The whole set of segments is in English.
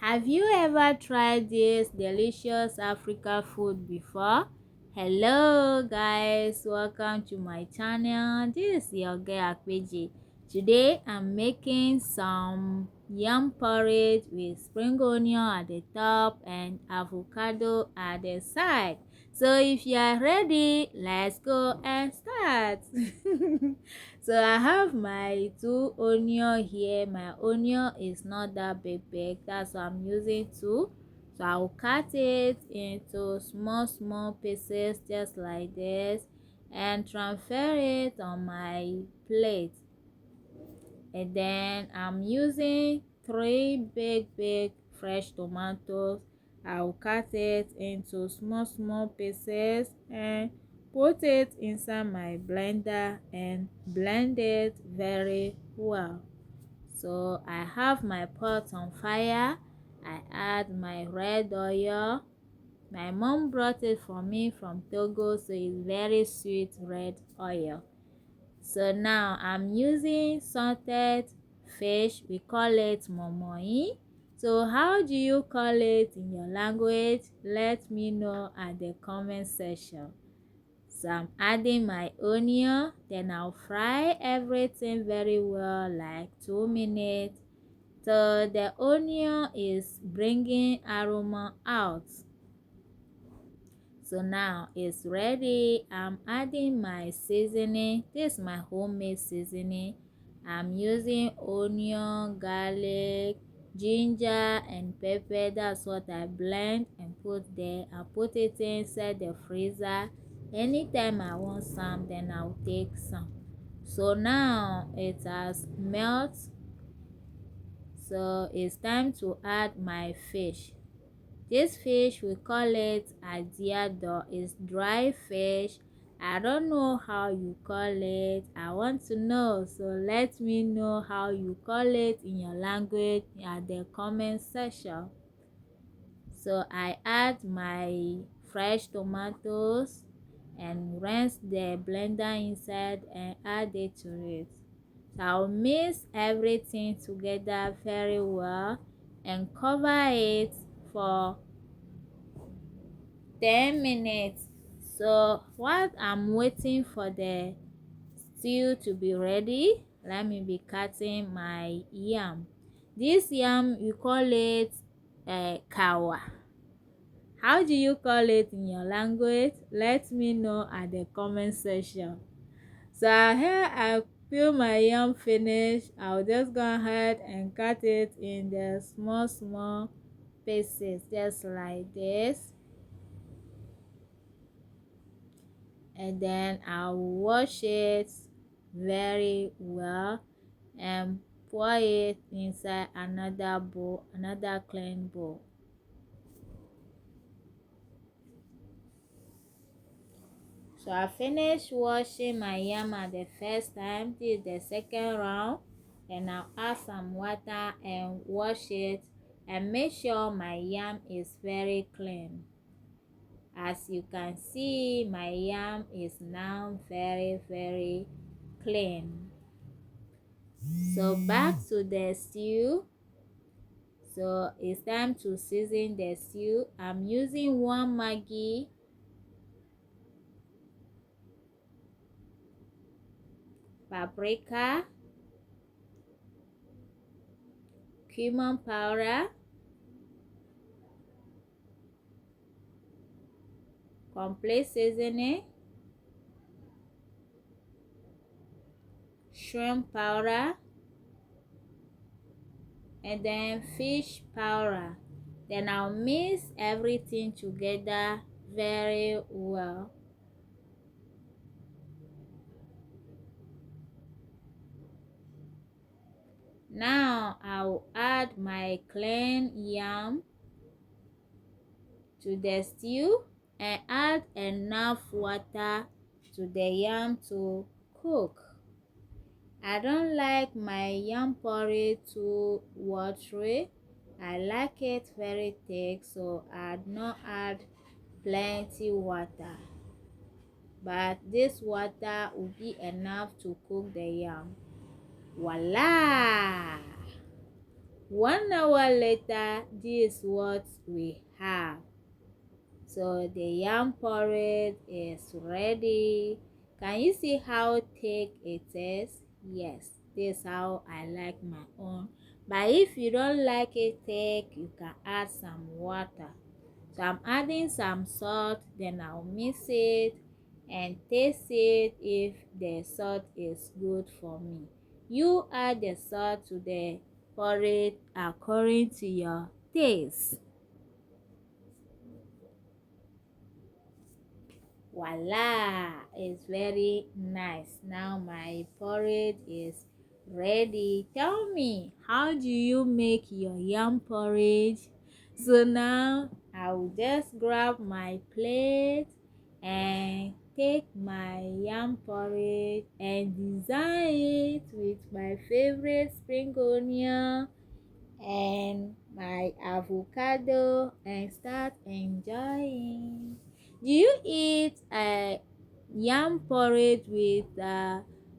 Have you ever tried this delicious Africa food before? Hello guys, welcome to my channel. This is your girl Akpeji. Today I'm making some yam porridge with spring onion at the top and avocado at the side. So if you are ready, let's go and start. So I have my two onion here. My onion is not that big, that's why I'm using two. So I'll cut it into small pieces just like this and transfer it on my plate. And then I'm using three big fresh tomatoes. I'll cut it into small pieces and put it inside my blender and blend it very well. So I have my pot on fire. I add my red oil. My mom brought it for me from Togo, so it's very sweet red oil. So now I'm using salted fish. We call it momoyi. So how do you call it in your language? Let me know at the comment section. So I'm adding my onion, then I'll fry everything very well, like 2 minutes. So the onion is bringing aroma out. So now it's ready. I'm adding my seasoning. This is my homemade seasoning. I'm using onion, garlic, ginger and pepper. That's what I blend and put there. I put it inside the freezer. Anytime I want some, then I'll take some. So now it has melted. So it's time to add my fish. This fish, we call it adiado. It's dry fish. I don't know how you call it. I want to know. So let me know how you call it in your language at the comment section. So I add my fresh tomatoes and rinse the blender inside and add it to it. So I'll mix everything together very well and cover it for 10 minutes. So while I'm waiting for the stew to be ready, let me be cutting my yam. This yam, you call it kawa. How do you call it in your language? Let me know at the comment section. So here I peel my yam finish. I'll just go ahead and cut it in the small pieces just like this. And then I'll wash it very well and pour it inside another bowl, another clean bowl. So I finished washing my yam at the first time. This is the second round. And I'll add some water and wash it and make sure my yam is very clean. As you can see, my yam is now very clean. So back to the stew. So it's time to season the stew. I'm using 1 Maggi, paprika, cumin powder, complete seasoning, shrimp powder, and then fish powder. Then I'll mix everything together very well. Now I'll add my clean yam to the stew and add enough water to the yam to cook. I don't like my yam porridge too watery. I like it very thick, so I do not add plenty water. But this water will be enough to cook the yam. Voila! 1 hour later, this is what we have. So the yam porridge is ready. Can you see how thick it is? Yes, this is how I like my own. But if you don't like it thick, you can add some water. So I'm adding some salt, then I'll mix it and taste it if the salt is good for me. You add the salt to the porridge according to your taste. Voila! It's very nice. Now my porridge is ready. Tell me, how do you make your yam porridge? So now I will just grab my plate and take my yam porridge and design it with my favorite spring onion and my avocado and start enjoying. Do you eat yam porridge with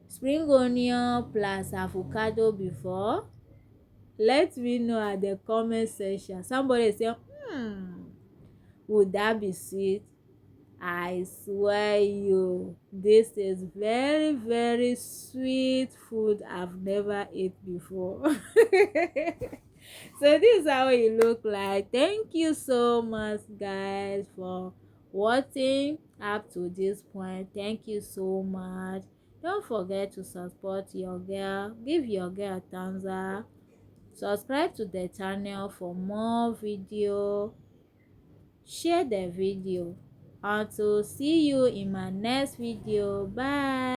spring onion plus avocado before? Let me know at the comment section. Somebody say, would that be sweet? I swear you, this is very, very sweet food I've never ate before. So this is how it look like. Thank you so much, guys, for watching up to this point. Thank you so much. Don't forget to support your girl. Give your girl a thumbs up. Subscribe to the channel for more video. Share the video. Until see you in my next video. Bye.